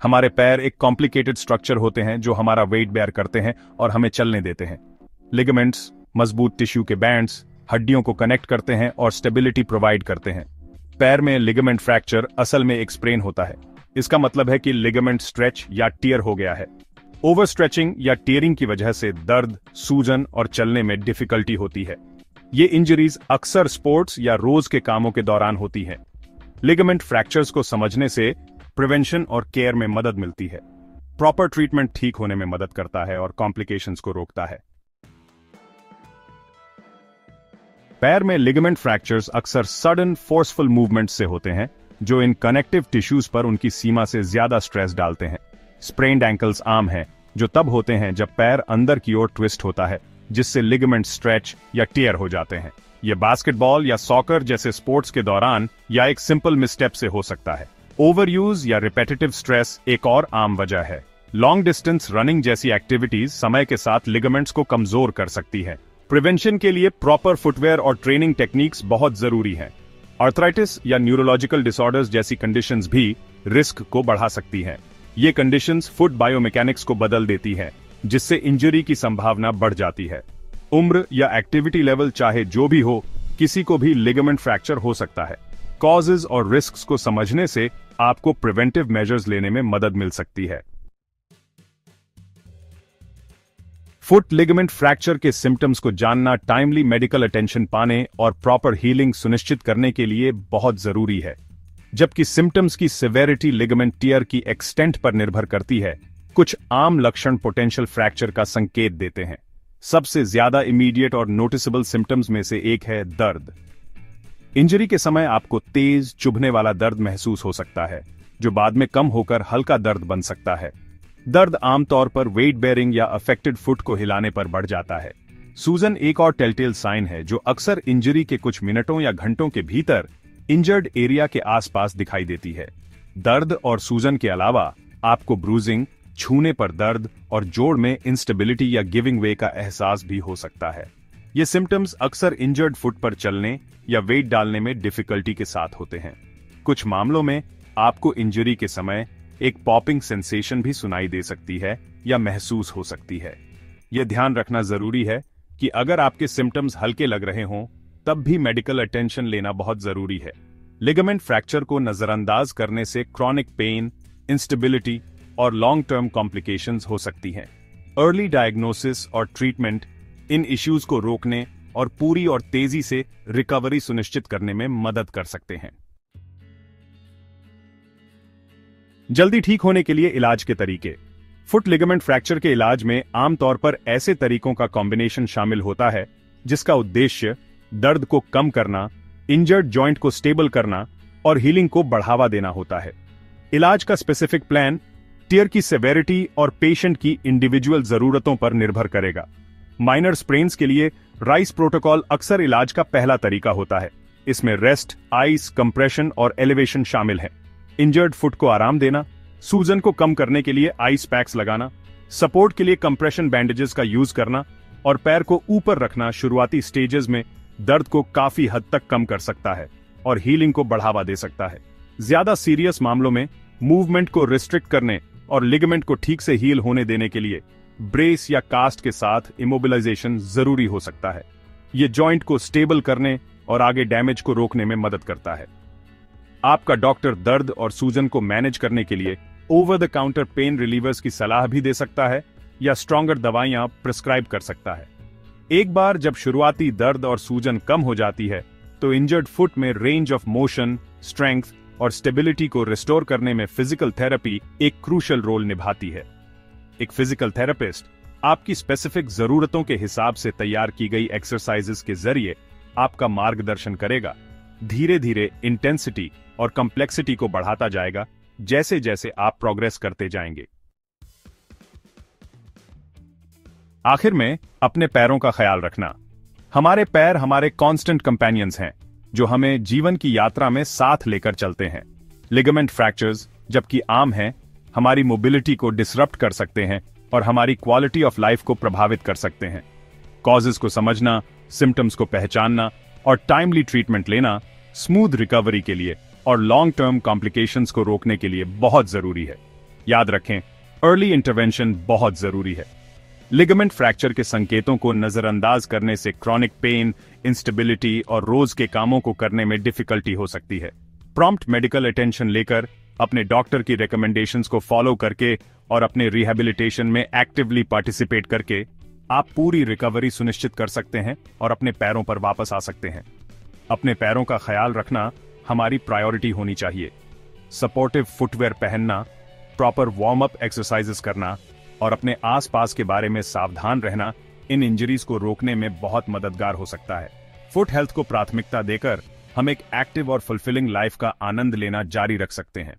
हमारे पैर एक कॉम्प्लिकेटेड स्ट्रक्चर होते हैं जो हमारा वेट बेयर करते हैं और हमें चलने देते हैं। लिगामेंट्स मजबूत टिश्यू के बैंड्स हड्डियों को कनेक्ट करते हैं और स्टेबिलिटी प्रोवाइड करते हैं। पैर में लिगामेंट फ्रैक्चर असल में एक स्प्रेन होता है। इसका मतलब है कि लिगामेंट स्ट्रेच या टियर हो गया है। ओवर स्ट्रेचिंग या टियरिंग की वजह से दर्द, सूजन और चलने में डिफिकल्टी होती है। ये इंजरीज अक्सर स्पोर्ट्स या रोज के कामों के दौरान होती हैं। लिगामेंट फ्रैक्चर्स को समझने से प्रिवेंशन और केयर में मदद मिलती है। प्रॉपर ट्रीटमेंट ठीक होने में मदद करता है और कॉम्प्लिकेशंस को रोकता है। पैर में लिगामेंट फ्रैक्चर्स अक्सर सडन फोर्सफुल मूवमेंट से होते हैं जो इन कनेक्टिव टिश्यूज पर उनकी सीमा से ज्यादा स्ट्रेस डालते हैं। स्प्रेन्ड एंकल्स आम हैं जो तब होते हैं जब पैर अंदर की ओर ट्विस्ट होता है, जिससे लिगामेंट स्ट्रेच या टियर हो जाते हैं। ये बास्केटबॉल या सॉकर जैसे स्पोर्ट्स के दौरान या एक सिंपल मिसस्टेप से हो सकता है। ओवरयूज या रिपेटिटिव स्ट्रेस एक और आम वजह है। लॉन्ग डिस्टेंस रनिंग जैसी एक्टिविटीज समय के साथ लिगामेंट्स को कमजोर कर सकती है। प्रिवेंशन के लिए प्रॉपर फुटवेयर और ट्रेनिंग टेक्निक्स बहुत जरूरी हैं। आर्थराइटिस या न्यूरोलॉजिकल डिसऑर्डर्स जैसी कंडीशंस भी रिस्क को बढ़ा सकती हैं। ये कंडीशंस फुट बायोमैकेनिक्स को बदल देती हैं, जिससे इंजरी की संभावना बढ़ जाती है। उम्र या एक्टिविटी लेवल चाहे जो भी हो, किसी को भी लिगामेंट फ्रैक्चर हो सकता है। कॉजेज और रिस्क्स को समझने से आपको प्रिवेंटिव मेजर्स लेने में मदद मिल सकती है। फुट लिगामेंट फ्रैक्चर के सिम्टम्स को जानना टाइमली मेडिकल अटेंशन पाने और प्रॉपर हीलिंग सुनिश्चित करने के लिए बहुत जरूरी है। जबकि सिम्टम्स की सिवेरिटी लिगामेंट टियर की एक्सटेंट पर निर्भर करती है, कुछ आम लक्षण पोटेंशियल फ्रैक्चर का संकेत देते हैं। सबसे ज्यादा इमीडिएट और नोटिसेबल सिम्टम्स में से एक है दर्द। इंजरी के समय आपको तेज चुभने वाला दर्द महसूस हो सकता है, जो बाद में कम होकर हल्का दर्द बन सकता है। दर्द आमतौर पर वेट बेयरिंग या अफेक्टेड फुट को हिलाने पर बढ़ जाता है। सूजन एक और टेलटेल साइन है जो अक्सर इंजरी के कुछ मिनटों या घंटों के भीतर इंजर्ड एरिया के आसपास दिखाई देती है। दर्द और सूजन के अलावा आपको ब्रूजिंग, छूने पर दर्द और जोड़ में इंस्टेबिलिटी या गिविंग वे का एहसास भी हो सकता है। ये सिम्टम्स अक्सर इंजर्ड फुट पर चलने या वेट डालने में डिफिकल्टी के साथ होते हैं। कुछ मामलों में आपको इंजरी के समय एक पॉपिंग सेंसेशन भी सुनाई दे सकती है या महसूस हो सकती है। यह ध्यान रखना जरूरी है कि अगर आपके सिम्टम्स हल्के लग रहे हों, तब भी मेडिकल अटेंशन लेना बहुत जरूरी है। लिगामेंट फ्रैक्चर को नजरअंदाज करने से क्रॉनिक पेन, इंस्टेबिलिटी और लॉन्ग टर्म कॉम्प्लिकेशंस हो सकती हैं। अर्ली डायग्नोसिस और ट्रीटमेंट इन इश्यूज को रोकने और पूरी और तेजी से रिकवरी सुनिश्चित करने में मदद कर सकते हैं। जल्दी ठीक होने के लिए इलाज के तरीके। फुट लिगामेंट फ्रैक्चर के इलाज में आमतौर पर ऐसे तरीकों का कॉम्बिनेशन शामिल होता है जिसका उद्देश्य दर्द को कम करना, इंजर्ड जॉइंट को स्टेबल करना और हीलिंग को बढ़ावा देना होता है। इलाज का स्पेसिफिक प्लान टियर की सेवेरिटी और पेशेंट की इंडिविजुअल जरूरतों पर निर्भर करेगा। माइनर स्प्रेन्स के लिए राइस प्रोटोकॉल अक्सर इलाज का पहला तरीका होता है। इसमें रेस्ट, आइस, कंप्रेशन और एलिवेशन शामिल है। इंजर्ड फुट को आराम देना, सूजन को कम करने के लिए आइस पैक्स लगाना, सपोर्ट के लिए कंप्रेशन बैंडेजेस का यूज करना और पैर को ऊपर रखना शुरुआती स्टेजेस में दर्द को काफी हद तक कम कर सकता है और हीलिंग को बढ़ावा दे सकता है। ज्यादा सीरियस मामलों में मूवमेंट को रिस्ट्रिक्ट करने और लिगामेंट को ठीक से हील होने देने के लिए ब्रेस या कास्ट के साथ इमोबिलाइजेशन जरूरी हो सकता है। यह जॉइंट को स्टेबल करने और आगे डैमेज को रोकने में मदद करता है। आपका डॉक्टर दर्द और सूजन को मैनेज करने के लिए over the counter pen relievers की सलाह भी दे सकता है या स्ट्रॉन्गर दवाइयां प्रिस्क्राइब कर सकता है। एक बार जब शुरुआती दर्द और सूजन कम हो जाती है, तो इंजर्ड फुट में रेंज ऑफ मोशन, स्ट्रेंथ और स्टेबिलिटी को रिस्टोर करने में फिजिकल थेरेपी एक क्रूशियल रोल निभाती है। एक फिजिकल थेरेपिस्ट आपकी स्पेसिफिक जरूरतों के हिसाब से तैयार की गई एक्सरसाइजेस के जरिए आपका मार्गदर्शन करेगा। धीरे धीरे इंटेंसिटी और कॉम्प्लेक्सिटी को बढ़ाता जाएगा जैसे जैसे आप प्रोग्रेस करते जाएंगे। आखिर में अपने पैरों का ख्याल रखना। हमारे पैर हमारे कांस्टेंट कंपेनियंस हैं जो हमें जीवन की यात्रा में साथ लेकर चलते हैं। लिगामेंट फ्रैक्चर्स, जबकि आम हैं, हमारी मोबिलिटी को डिसरप्ट कर सकते हैं और हमारी क्वालिटी ऑफ लाइफ को प्रभावित कर सकते हैं। कॉजेज को समझना, सिम्टम्स को पहचानना और टाइमली ट्रीटमेंट लेना स्मूथ रिकवरी के लिए और लॉन्ग टर्म कॉम्प्लिकेशंस को रोकने के लिए बहुत जरूरी है। याद रखें, अर्ली इंटरवेंशन बहुत जरूरी है। लिगामेंट फ्रैक्चर के संकेतों को नजरअंदाज करने से क्रॉनिक पेन, इंस्टेबिलिटी और रोज के कामों को करने में डिफिकल्टी हो सकती है। प्रॉम्प्ट मेडिकल अटेंशन लेकर, अपने डॉक्टर की रिकमेंडेशंस को फॉलो करके और अपने रिहैबिलिटेशन में एक्टिवली पार्टिसिपेट करके आप पूरी रिकवरी सुनिश्चित कर सकते हैं और अपने पैरों पर वापस आ सकते हैं। अपने पैरों का ख्याल रखना हमारी प्रायोरिटी होनी चाहिए। सपोर्टिव फुटवेयर पहनना, प्रॉपर वार्म अप एक्सरसाइजेस करना और अपने आसपास के बारे में सावधान रहना इन इंजरीज को रोकने में बहुत मददगार हो सकता है। फुट हेल्थ को प्राथमिकता देकर हम एक एक्टिव और फुलफिलिंग लाइफ का आनंद लेना जारी रख सकते हैं।